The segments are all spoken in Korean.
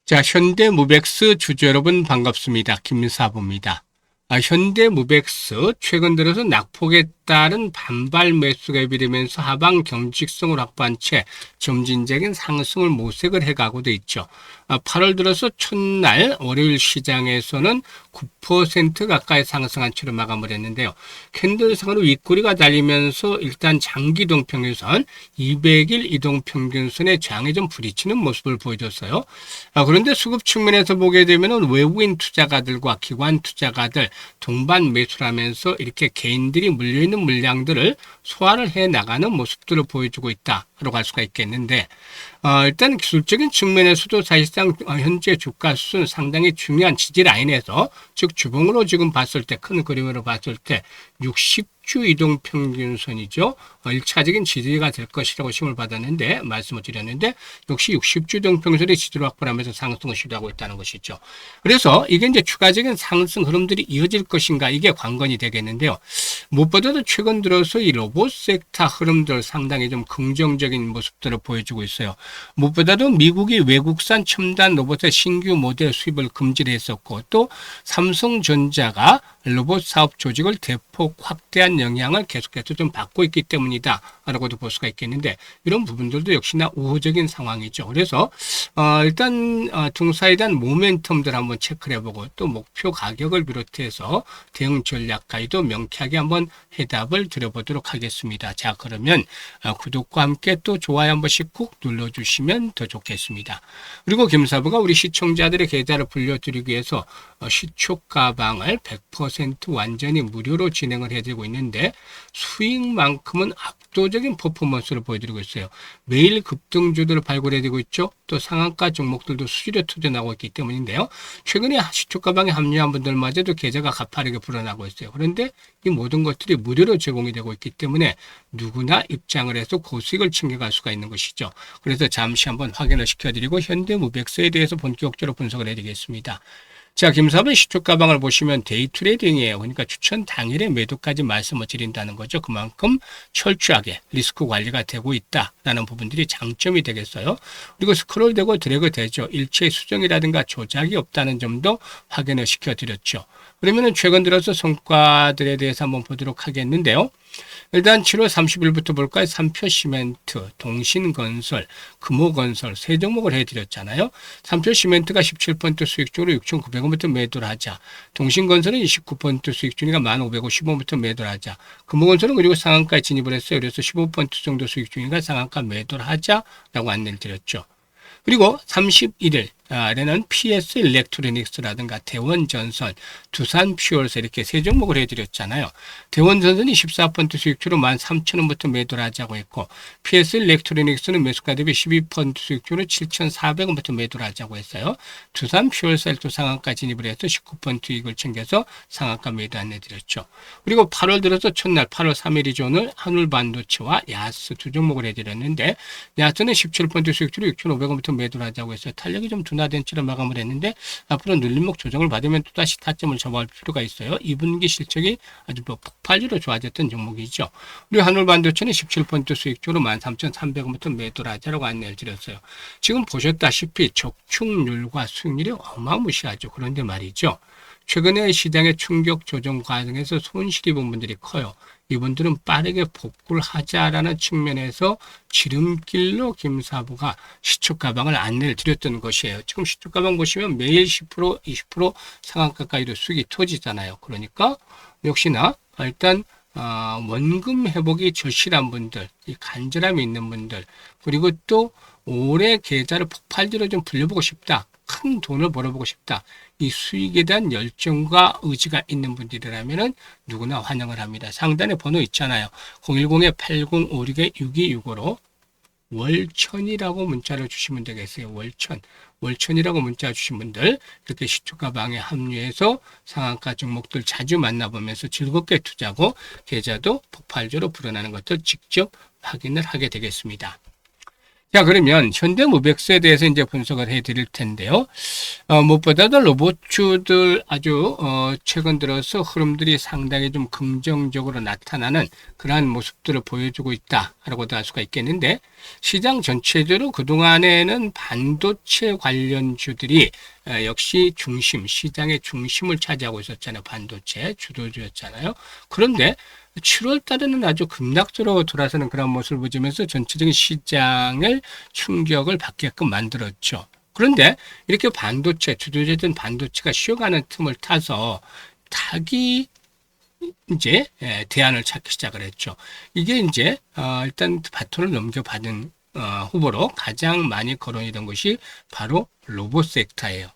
자, 현대무백스 주주 여러분 반갑습니다. 김사부입니다. 현대무백스 최근 들어서 낙폭에 따른 반발 매수가 비되면서 하방 경직성을 확보한 채 점진적인 상승을 모색을 해가고도 있죠. 8월 들어서 첫날 월요일 시장에서는 9% 가까이 상승한 채로 마감을 했는데요. 캔들상으로 윗꼬리가 달리면서 일단 장기 이동평균선 200일 이동평균선에 저항에 좀 부딪히는 모습을 보여줬어요. 그런데 수급 측면에서 보게 되면 외국인 투자가들과 기관 투자가들 동반 매수를 하면서 이렇게 개인들이 물려있는 물량들을 소화를 해 나가는 모습들을 보여주고 있다라고 할 수가 있겠는데, 일단 기술적인 측면에서도 사실상 현재 주가 수준 상당히 중요한 지지 라인에서, 즉 주봉으로 지금 봤을 때, 큰 그림으로 봤을 때 60주 이동평균선이죠. 1차적인 지지가 될 것이라고 심을 받았는데, 말씀을 드렸는데, 역시 60주 이동평균선이 지지를 확보하면서 상승을 시도하고 있다는 것이죠. 그래서 이게 이제 추가적인 상승 흐름들이 이어질 것인가, 이게 관건이 되겠는데요. 무엇보다도 최근 들어서 이 로봇 섹터 흐름들 상당히 좀 긍정적인 모습들을 보여주고 있어요. 무엇보다도 미국이 외국산 첨단 로봇의 신규 모델 수입을 금지를 했었고, 또 삼성전자가 로봇 사업 조직을 대폭 확대한 영향을 계속해서 좀 받고 있기 때문이다 라고도 볼 수가 있겠는데, 이런 부분들도 역시나 우호적인 상황이죠. 그래서 일단 등사에 대한 모멘텀들 한번 체크를 해보고, 또 목표 가격을 비롯해서 대응 전략까지도 명쾌하게 한번 해답을 드려보도록 하겠습니다. 자, 그러면 구독과 함께 또 좋아요 한 번씩 꾹 눌러주시면 더 좋겠습니다. 그리고 김사부가 우리 시청자들의 계좌를 불려드리기 위해서 시초 가방을 100% 완전히 무료로 진행을 해드리고 있는데, 수익만큼은 압도적인 퍼포먼스를 보여드리고 있어요. 매일 급등주들을 발굴해드리고 있죠. 또 상한가 종목들도 수주료 터져나오고 있기 때문인데요. 최근에 시초 가방에 합류한 분들마저도 계좌가 가파르게 불어나고 있어요. 그런데 이 모든 것들이 무료로 제공이 되고 있기 때문에 누구나 입장을 해서 고수익을 챙겨갈 수가 있는 것이죠. 그래서 잠시 한번 확인을 시켜드리고 현대무백스에 대해서 본격적으로 분석을 해드리겠습니다. 자, 김사부의 시초 가방을 보시면 데이 트레이딩이에요. 그러니까 추천 당일에 매도까지 말씀을 드린다는 거죠. 그만큼 철저하게 리스크 관리가 되고 있다라는 부분들이 장점이 되겠어요. 그리고 스크롤되고 드래그 되죠. 일체 수정이라든가 조작이 없다는 점도 확인을 시켜드렸죠. 그러면은 최근 들어서 성과들에 대해서 한번 보도록 하겠는데요. 일단 7월 30일부터 볼까요? 삼표시멘트, 동신건설, 금호건설 세 종목을 해드렸잖아요. 삼표시멘트가 17% 수익 중으로 6,900원부터 매도를 하자. 동신건설은 29% 수익 중이니까 1,550원부터 매도를 하자. 금호건설은 그리고 상한가에 진입을 했어요. 그래서 15% 정도 수익 중이니까 상한가 매도를 하자라고 안내를 드렸죠. 그리고 31일에는 PS 일렉트로닉스라든가 대원전선, 두산퓨얼스 이렇게 세 종목을 해드렸잖아요. 대원전선이 14% 수익주로 13,000원부터 매도를 하자고 했고, PS 일렉트로닉스는 매수가 대비 12% 수익주로 7,400원부터 매도를 하자고 했어요. 두산퓨얼셀도 상한가 진입을 해서 19% 이익을 챙겨서 상한가 매도 안내드렸죠. 그리고 8월 들어서 첫날 8월 3일이죠. 오늘 한울반도체와 야스 두 종목을 해드렸는데, 야스는 17% 수익주로 6,500원부터 매도를 하자고 해서 탄력이 좀 둔화된 채로 마감을 했는데, 앞으로 눌림목 조정을 받으면 또다시 타점을 잡아갈 필요가 있어요. 2분기 실적이 아주 폭발적으로 좋아졌던 종목이죠. 그리고 한울반도체는 17% 수익주로 13,300원부터 매도를 하자라고 안내를 드렸어요. 지금 보셨다시피 적축률과 수익률이 어마무시하죠. 그런데 말이죠. 최근에 시장의 충격 조정 과정에서 손실 입은 분들이 커요. 이분들은 빠르게 복구를 하자라는 측면에서 지름길로 김사부가 시초 가방을 안내를 드렸던 것이에요. 지금 시초 가방 보시면 매일 10%, 20% 상한가까지도 수익이 터지잖아요. 그러니까 역시나 일단 원금 회복이 절실한 분들, 이 간절함이 있는 분들, 그리고 또 올해 계좌를 폭발적으로 좀 불려보고 싶다. 큰 돈을 벌어보고 싶다. 이 수익에 대한 열정과 의지가 있는 분들이라면 누구나 환영을 합니다. 상단에 번호 있잖아요. 010-8056-6265로 월천이라고 문자를 주시면 되겠어요. 월천이라고 문자 주신 분들, 이렇게 시초가방에 합류해서 상한가 종목들 자주 만나보면서 즐겁게 투자하고 계좌도 폭발적으로 불어나는 것들 직접 확인을 하게 되겠습니다. 자, 그러면 현대모백스에 대해서 이제 분석을 해 드릴 텐데요. 무엇보다도 로봇주들 아주, 최근 들어서 흐름들이 상당히 좀 긍정적으로 나타나는 그러한 모습들을 보여주고 있다라고도 할 수가 있겠는데, 시장 전체적으로 그동안에는 반도체 관련주들이 역시 시장의 중심을 차지하고 있었잖아요. 반도체 주도주였잖아요. 그런데 7월 달에는 아주 급락적으로 돌아서는 그런 모습을 보이면서 전체적인 시장을 충격을 받게끔 만들었죠. 그런데 이렇게 주도주였던 반도체가 쉬어가는 틈을 타서 닭이 이제 대안을 찾기 시작을 했죠. 이게 이제 일단 바톤을 넘겨받은 후보로 가장 많이 거론이 된 것이 바로 로봇 섹터예요.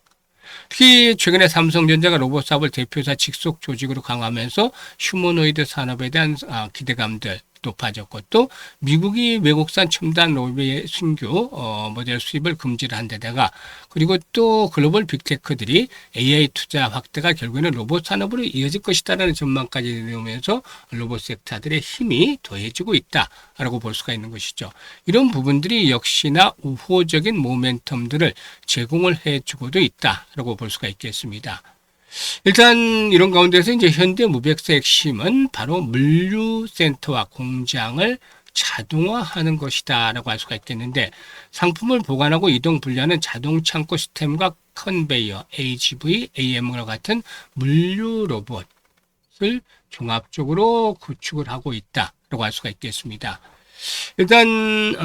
특히 최근에 삼성전자가 로봇 사업을 대표사 직속 조직으로 강화하면서 휴머노이드 산업에 대한 기대감들 높아졌고, 또 미국이 외국산 첨단 로봇의 신규 모델 수입을 금지를 한 데다가, 그리고 또 글로벌 빅테크들이 AI 투자 확대가 결국에는 로봇 산업으로 이어질 것이다라는 전망까지 내놓으면서 로봇 섹터들의 힘이 더해지고 있다라고 볼 수가 있는 것이죠. 이런 부분들이 역시나 우호적인 모멘텀들을 제공을 해주고도 있다라고 볼 수가 있겠습니다. 일단 이런 가운데서 이제 현대무백스의 핵심은 바로 물류센터와 공장을 자동화하는 것이다라고 할 수가 있겠는데, 상품을 보관하고 이동 분류하는 자동 창고 시스템과 컨베이어, AGV, AM과 같은 물류 로봇을 종합적으로 구축을 하고 있다라고 할 수가 있겠습니다. 일단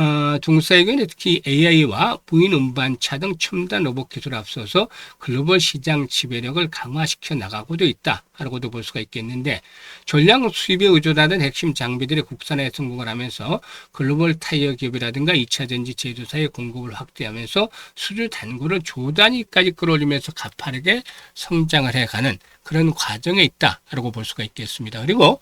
동사에게는 특히 AI와 무인 운반차 등 첨단 로봇 기술을 앞서서 글로벌 시장 지배력을 강화시켜 나가고도 있다라고도 볼 수가 있겠는데, 전량 수입에 의존하는 핵심 장비들의 국산화에 성공을 하면서 글로벌 타이어 기업이라든가 2차 전지 제조사의 공급을 확대하면서 수주 단구를 조 단위까지 끌어올리면서 가파르게 성장을 해가는 그런 과정에 있다라고 볼 수가 있겠습니다. 그리고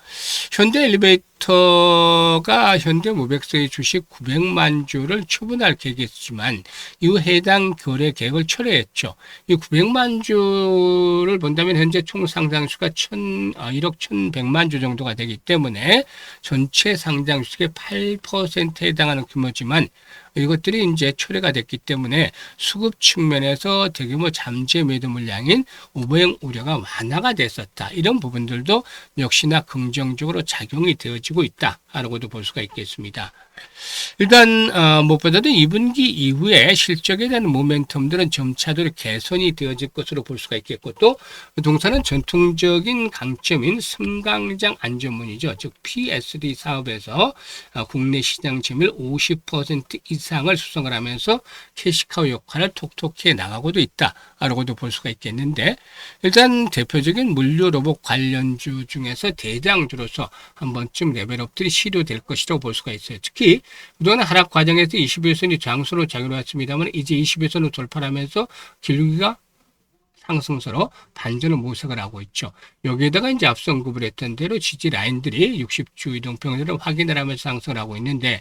현대엘리베이터가 현대모백스의 주식 900만 주를 처분할 계획이 있지만 이후 해당 거래 계획을 철회했죠. 이 900만 주를 본다면 현재 총 상장수가 1억 1,100만 주 정도가 되기 때문에 전체 상장 주식의 8%에 해당하는 규모지만, 이것들이 이제 철회가 됐기 때문에 수급 측면에서 대규모 잠재 매도 물량인 오버행 우려가 완화가 됐었다. 이런 부분들도 역시나 긍정적으로 작용이 되어지고 있다라고도 볼 수가 있겠습니다. 일단 무엇보다도 2분기 이후에 실적에 대한 모멘텀들은 점차적으로 개선이 되어질 것으로 볼 수가 있겠고, 또 동사는 전통적인 강점인 승강장 안전문이죠. 즉 PSD 사업에서 국내 시장 점유율 50% 이상을 수성을 하면서 캐시카우 역할을 톡톡히 나가고도 있다라고도 볼 수가 있겠는데, 일단 대표적인 물류 로봇 관련주 중에서 대장주로서 한 번쯤 레벨업들이 시도될 것이라고 볼 수가 있어요. 특히 그동안 하락 과정에서 21선이 장수로 작용했습니다만 이제 21선을 돌파하면서 길기가 상승세로 반전을 모색을 하고 있죠. 여기에다가 이제 앞서 언급을 했던 대로 지지 라인들이 60주 이동평균을 확인을 하면서 상승을 하고 있는데,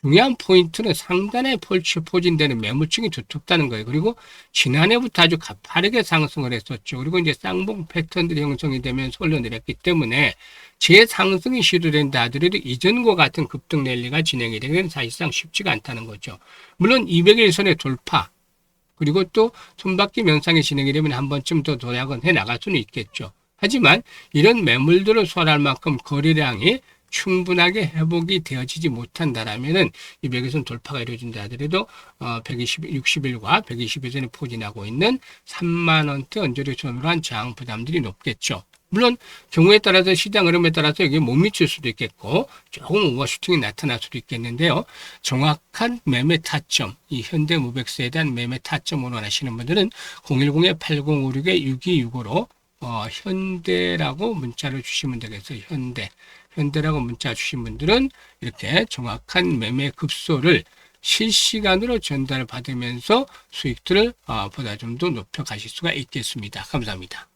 중요한 포인트는 상단에 포진되는 매물층이 두텁다는 거예요. 그리고 지난해부터 아주 가파르게 상승을 했었죠. 그리고 이제 쌍봉 패턴들이 형성이 되면서 올려내렸기 때문에 재상승이 시도된다 하더라도 이전과 같은 급등 랠리가 진행이 되는 사실상 쉽지가 않다는 거죠. 물론 200일선의 돌파, 그리고 또 손바퀴 명상이 진행이 되면 한 번쯤 더 도약은 해 나갈 수는 있겠죠. 하지만 이런 매물들을 소화할 만큼 거래량이 충분하게 회복이 되어지지 못한다라면은 이 100일선 돌파가 이루어진다 하더라도 60일과 120일선에 포진하고 있는 3만 원대 언저리 선으로 한 저항 부담들이 높겠죠. 물론 경우에 따라서 시장 흐름에 따라서 여기 못 미칠 수도 있겠고 조금 오버슈팅이 나타날 수도 있겠는데요. 정확한 매매 타점, 이 현대모백스에 대한 매매 타점을 원하시는 분들은 010-8056-6265로 현대라고 문자를 주시면 되겠어요. 현대라고 문자 주신 분들은 이렇게 정확한 매매 급소를 실시간으로 전달받으면서 수익들을 보다 좀 더 높여 가실 수가 있겠습니다. 감사합니다.